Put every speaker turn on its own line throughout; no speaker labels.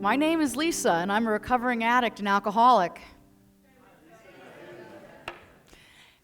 My name is Lisa, and I'm a recovering addict and alcoholic.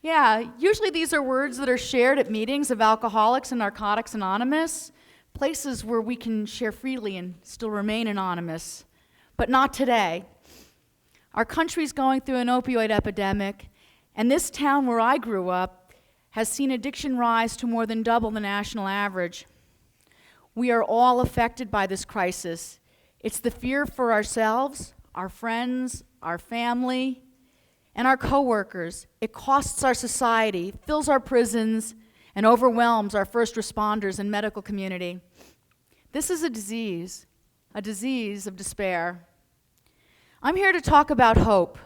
Yeah, usually these are words that are shared at meetings of Alcoholics and Narcotics Anonymous, places where we can share freely and still remain anonymous. But not today. Our country's going through an opioid epidemic, and this town where I grew up has seen addiction rise to more than double the national average. We are all affected by this crisis. It's the fear for ourselves, our friends, our family, and our coworkers. It costs our society, fills our prisons, and overwhelms our first responders and medical community. This is a disease of despair. I'm here to talk about hope.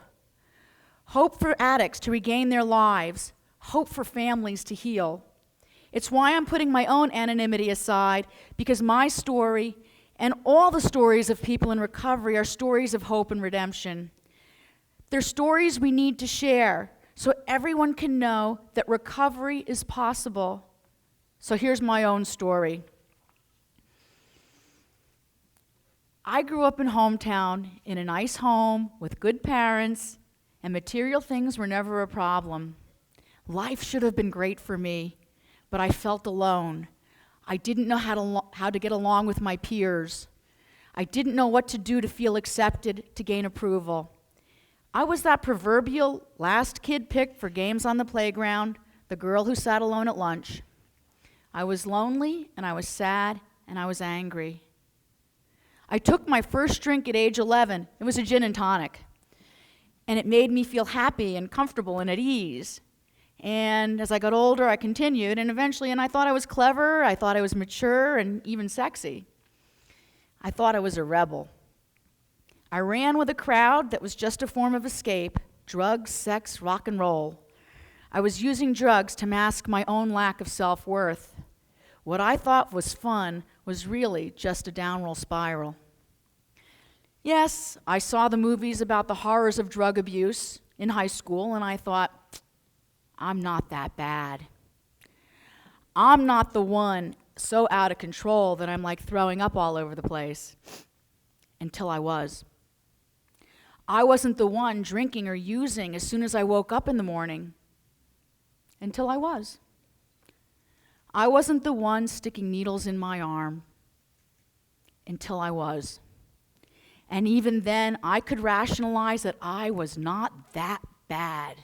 Hope for addicts to regain their lives, hope for families to heal. It's why I'm putting my own anonymity aside, because my story and all the stories of people in recovery are stories of hope and redemption. They're stories we need to share so everyone can know that recovery is possible. So here's my own story. I grew up in hometown in a nice home with good parents, and material things were never a problem. Life should have been great for me, but I felt alone. I didn't know how to get along with my peers. I didn't know what to do to feel accepted, to gain approval. I was that proverbial last kid picked for games on the playground, the girl who sat alone at lunch. I was lonely, and I was sad, and I was angry. I took my first drink at age 11. It was a gin and tonic. And it made me feel happy and comfortable and at ease. And as I got older, I continued, and eventually, I thought I was clever, I thought I was mature, and even sexy. I thought I was a rebel. I ran with a crowd that was just a form of escape: drugs, sex, rock and roll. I was using drugs to mask my own lack of self-worth. What I thought was fun was really just a downward spiral. Yes, I saw the movies about the horrors of drug abuse in high school, and I thought, I'm not that bad. I'm not the one so out of control that I'm like throwing up all over the place. Until I was. I wasn't the one drinking or using as soon as I woke up in the morning. Until I was. I wasn't the one sticking needles in my arm. Until I was. And even then, I could rationalize that I was not that bad.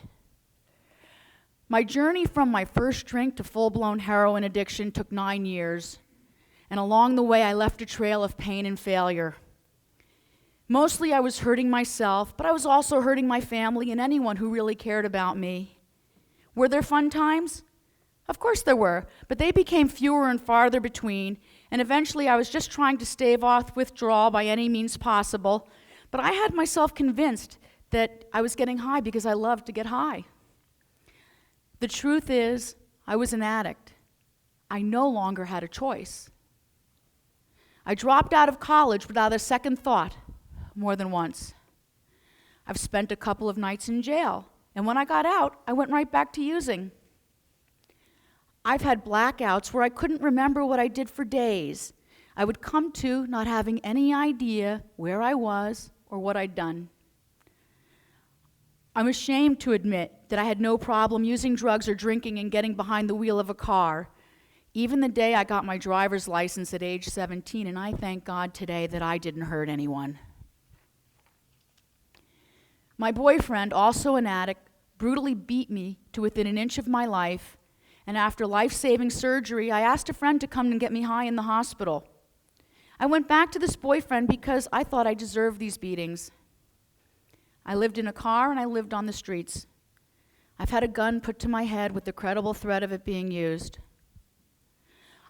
My journey from my first drink to full-blown heroin addiction took 9 years, and along the way I left a trail of pain and failure. Mostly I was hurting myself, but I was also hurting my family and anyone who really cared about me. Were there fun times? Of course there were, but they became fewer and farther between, and eventually I was just trying to stave off withdrawal by any means possible, but I had myself convinced that I was getting high because I loved to get high. The truth is, I was an addict. I no longer had a choice. I dropped out of college without a second thought, more than once. I've spent a couple of nights in jail, and when I got out, I went right back to using. I've had blackouts where I couldn't remember what I did for days. I would come to not having any idea where I was or what I'd done. I'm ashamed to admit that I had no problem using drugs or drinking and getting behind the wheel of a car, even the day I got my driver's license at age 17, and I thank God today that I didn't hurt anyone. My boyfriend, also an addict, brutally beat me to within an inch of my life, and after life-saving surgery, I asked a friend to come and get me high in the hospital. I went back to this boyfriend because I thought I deserved these beatings. I lived in a car and I lived on the streets. I've had a gun put to my head with the credible threat of it being used.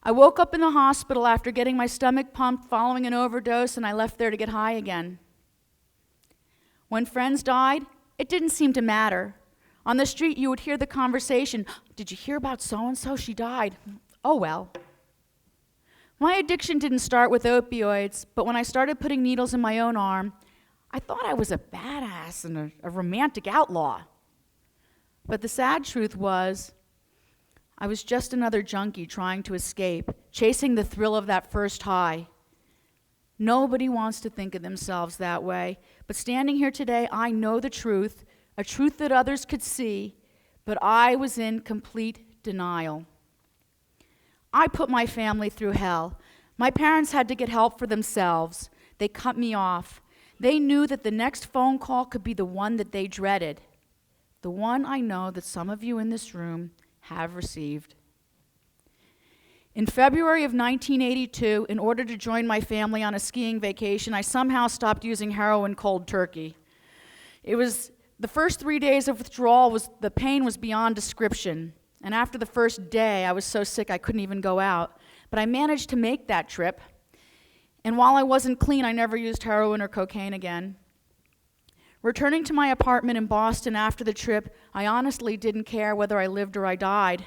I woke up in the hospital after getting my stomach pumped following an overdose, and I left there to get high again. When friends died, it didn't seem to matter. On the street, you would hear the conversation, "Did you hear about so-and-so? She died." Oh well. My addiction didn't start with opioids, but when I started putting needles in my own arm, I thought I was a badass and a romantic outlaw. But the sad truth was, I was just another junkie trying to escape, chasing the thrill of that first high. Nobody wants to think of themselves that way. But standing here today, I know the truth, a truth that others could see, but I was in complete denial. I put my family through hell. My parents had to get help for themselves. They cut me off. They knew that the next phone call could be the one that they dreaded, the one I know that some of you in this room have received. In February of 1982, in order to join my family on a skiing vacation, I somehow stopped using heroin cold turkey. It was the first 3 days of withdrawal, the pain was beyond description. And after the first day, I was so sick I couldn't even go out. But I managed to make that trip. And while I wasn't clean, I never used heroin or cocaine again. Returning to my apartment in Boston after the trip, I honestly didn't care whether I lived or I died.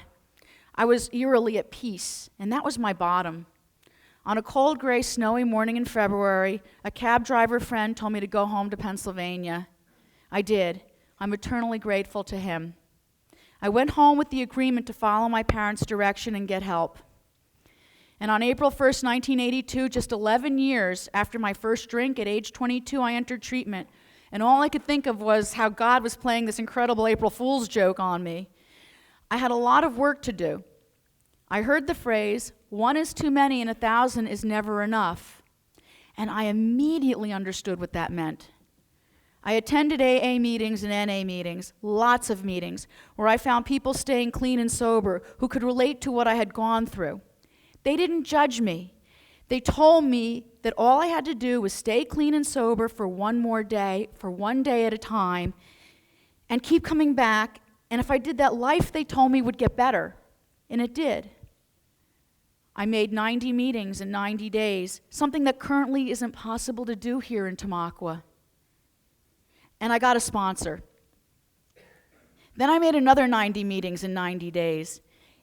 I was eerily at peace, and that was my bottom. On a cold, gray, snowy morning in February, a cab driver friend told me to go home to Pennsylvania. I did. I'm eternally grateful to him. I went home with the agreement to follow my parents' direction and get help. And on April 1st, 1982, just 11 years after my first drink, at age 22, I entered treatment. And all I could think of was how God was playing this incredible April Fool's joke on me. I had a lot of work to do. I heard the phrase, 1 is too many and 1,000 is never enough. And I immediately understood what that meant. I attended AA meetings and NA meetings, lots of meetings, where I found people staying clean and sober who could relate to what I had gone through. They didn't judge me. They told me that all I had to do was stay clean and sober for one more day, for one day at a time, and keep coming back. And if I did that, life, they told me, would get better. And it did. I made 90 meetings in 90 days, something that currently isn't possible to do here in Tamaqua. And I got a sponsor. Then I made another 90 meetings in 90 days.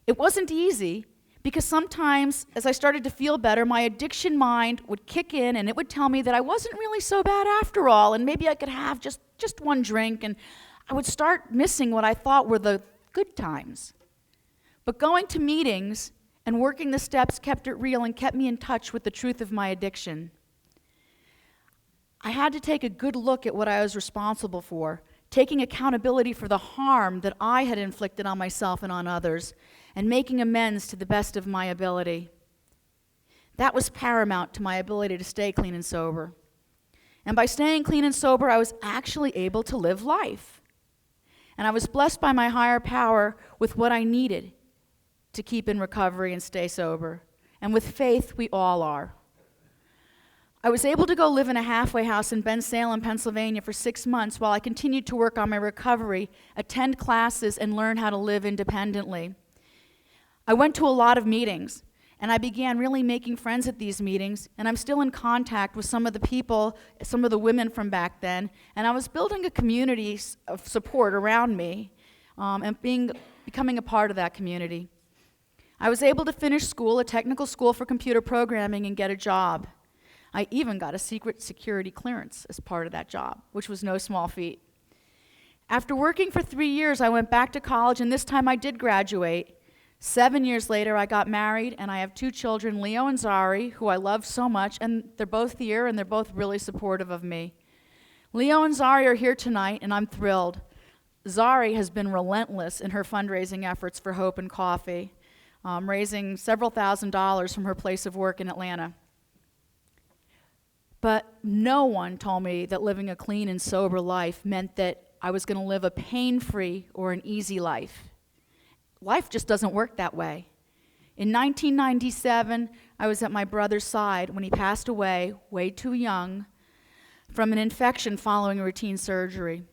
It wasn't easy, because sometimes, as I started to feel better, my addiction mind would kick in and it would tell me that I wasn't really so bad after all, and maybe I could have just one drink, and I would start missing what I thought were the good times. But going to meetings and working the steps kept it real and kept me in touch with the truth of my addiction. I had to take a good look at what I was responsible for, taking accountability for the harm that I had inflicted on myself and on others, and making amends to the best of my ability. That was paramount to my ability to stay clean and sober. And by staying clean and sober, I was actually able to live life. And I was blessed by my higher power with what I needed to keep in recovery and stay sober. And with faith, we all are. I was able to go live in a halfway house in Bensalem, Pennsylvania for 6 months while I continued to work on my recovery, attend classes, and learn how to live independently. I went to a lot of meetings, and I began really making friends at these meetings, and I'm still in contact with some of the people, some of the women from back then, and I was building a community of support around me and becoming a part of that community. I was able to finish school, a technical school for computer programming, and get a job. I even got a secret security clearance as part of that job, which was no small feat. After working for 3 years, I went back to college, and this time I did graduate. 7 years later, I got married, and I have 2 children, Leo and Zari, who I love so much, and they're both here, and they're both really supportive of me. Leo and Zari are here tonight, and I'm thrilled. Zari has been relentless in her fundraising efforts for Hope and Coffee, raising several $1,000s from her place of work in Atlanta. But no one told me that living a clean and sober life meant that I was going to live a pain-free or an easy life. Life just doesn't work that way. In 1997, I was at my brother's side when he passed away, way too young, from an infection following routine surgery.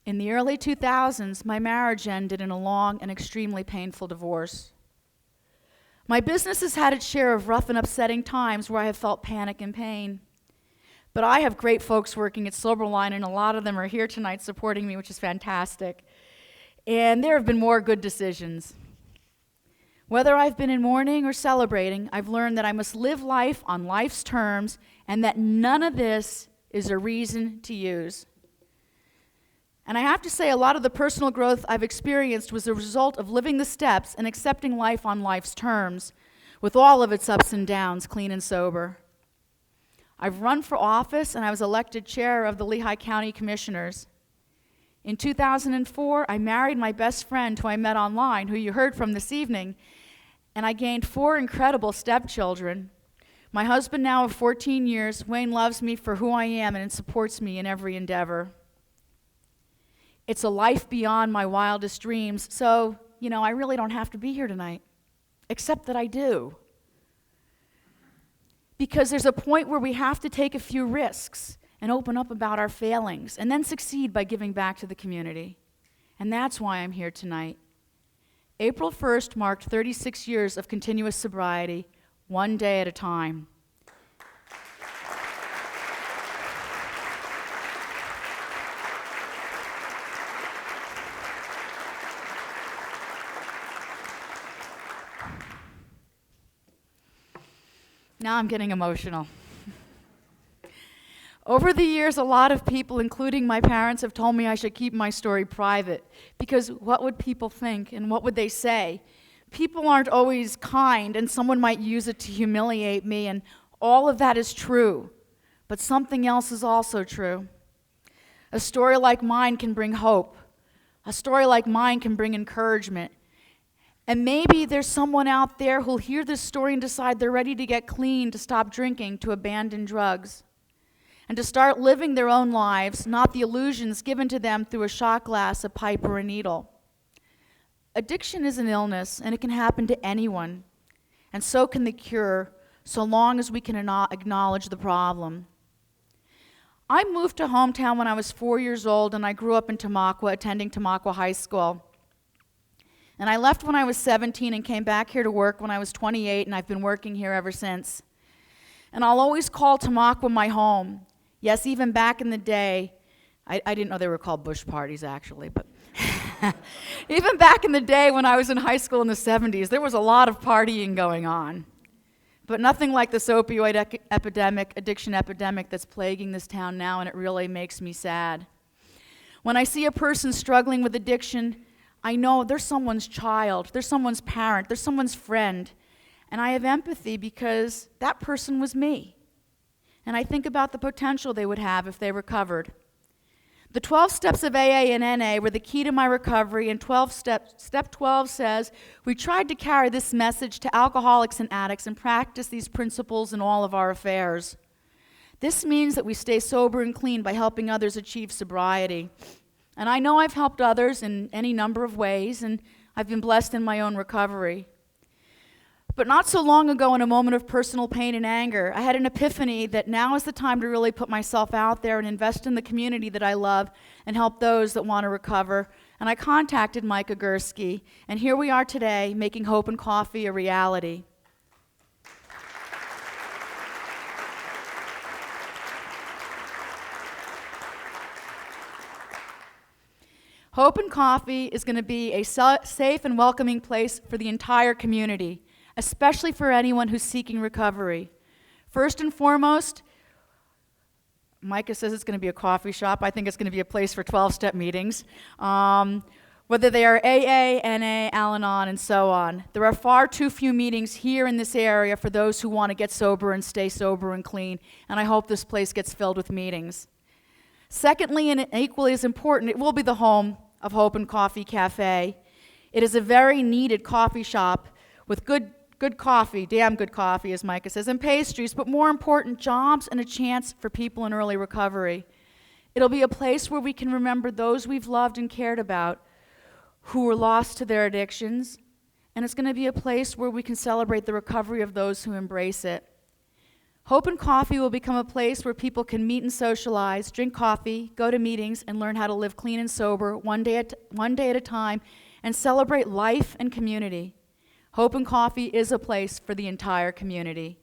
In the early 2000s, my marriage ended in a long and extremely painful divorce. My business has had its share of rough and upsetting times where I have felt panic and pain. But I have great folks working at Soberline, and a lot of them are here tonight supporting me, which is fantastic. And there have been more good decisions. Whether I've been in mourning or celebrating, I've learned that I must live life on life's terms and that none of this is a reason to use. And I have to say, a lot of the personal growth I've experienced was a result of living the steps and accepting life on life's terms, with all of its ups and downs, clean and sober. I've run for office, and I was elected chair of the Lehigh County Commissioners. In 2004, I married my best friend who I met online, who you heard from this evening, and I gained 4 incredible stepchildren. My husband now of 14 years, Wayne, loves me for who I am and supports me in every endeavor. It's a life beyond my wildest dreams, so, I really don't have to be here tonight, except that I do. Because there's a point where we have to take a few risks and open up about our failings, and then succeed by giving back to the community. And that's why I'm here tonight. April 1st marked 36 years of continuous sobriety, one day at a time. Now I'm getting emotional. Over the years, a lot of people, including my parents, have told me I should keep my story private, because what would people think and what would they say? People aren't always kind, and someone might use it to humiliate me, and all of that is true. But something else is also true. A story like mine can bring hope. A story like mine can bring encouragement. And maybe there's someone out there who'll hear this story and decide they're ready to get clean, to stop drinking, to abandon drugs, and to start living their own lives, not the illusions given to them through a shot glass, a pipe, or a needle. Addiction is an illness, and it can happen to anyone, and so can the cure, so long as we can acknowledge the problem. I moved to hometown when I was 4 years old, and I grew up in Tamaqua, attending Tamaqua High School. And I left when I was 17 and came back here to work when I was 28, and I've been working here ever since. And I'll always call Tamaqua my home. Yes, even back in the day, I didn't know they were called bush parties, actually, but even back in the day when I was in high school in the 70s, there was a lot of partying going on. But nothing like this opioid epidemic, addiction epidemic that's plaguing this town now, and it really makes me sad. When I see a person struggling with addiction, I know they're someone's child, they're someone's parent, they're someone's friend, and I have empathy because that person was me. And I think about the potential they would have if they recovered. The 12 steps of AA and NA were the key to my recovery, and step 12 says, we tried to carry this message to alcoholics and addicts and practice these principles in all of our affairs. This means that we stay sober and clean by helping others achieve sobriety. And I know I've helped others in any number of ways, and I've been blessed in my own recovery. But not so long ago, in a moment of personal pain and anger, I had an epiphany that now is the time to really put myself out there and invest in the community that I love and help those that want to recover. And I contacted Micah Gursky, and here we are today, making Hope and Coffee a reality. Hope and Coffee is going to be a safe and welcoming place for the entire community, especially for anyone who's seeking recovery. First and foremost, Micah says it's going to be a coffee shop. I think it's going to be a place for 12-step meetings, whether they are AA, NA, Al-Anon, and so on. There are far too few meetings here in this area for those who want to get sober and stay sober and clean, and I hope this place gets filled with meetings. Secondly, and equally as important, it will be the home of Hope and Coffee Cafe. It is a very needed coffee shop with good coffee, damn good coffee, as Micah says, and pastries, but more important, jobs and a chance for people in early recovery. It'll be a place where we can remember those we've loved and cared about who were lost to their addictions, and it's going to be a place where we can celebrate the recovery of those who embrace it. Hope and Coffee will become a place where people can meet and socialize, drink coffee, go to meetings, and learn how to live clean and sober one day at a time, and celebrate life and community. Hope and Coffee is a place for the entire community.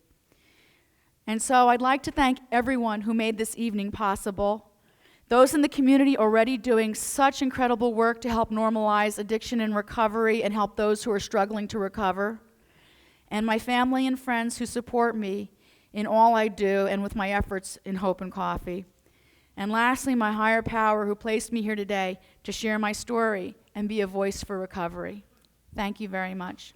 And so I'd like to thank everyone who made this evening possible. Those in the community already doing such incredible work to help normalize addiction and recovery and help those who are struggling to recover. And my family and friends who support me in all I do and with my efforts in Hope and Coffee. And lastly, my higher power who placed me here today to share my story and be a voice for recovery. Thank you very much.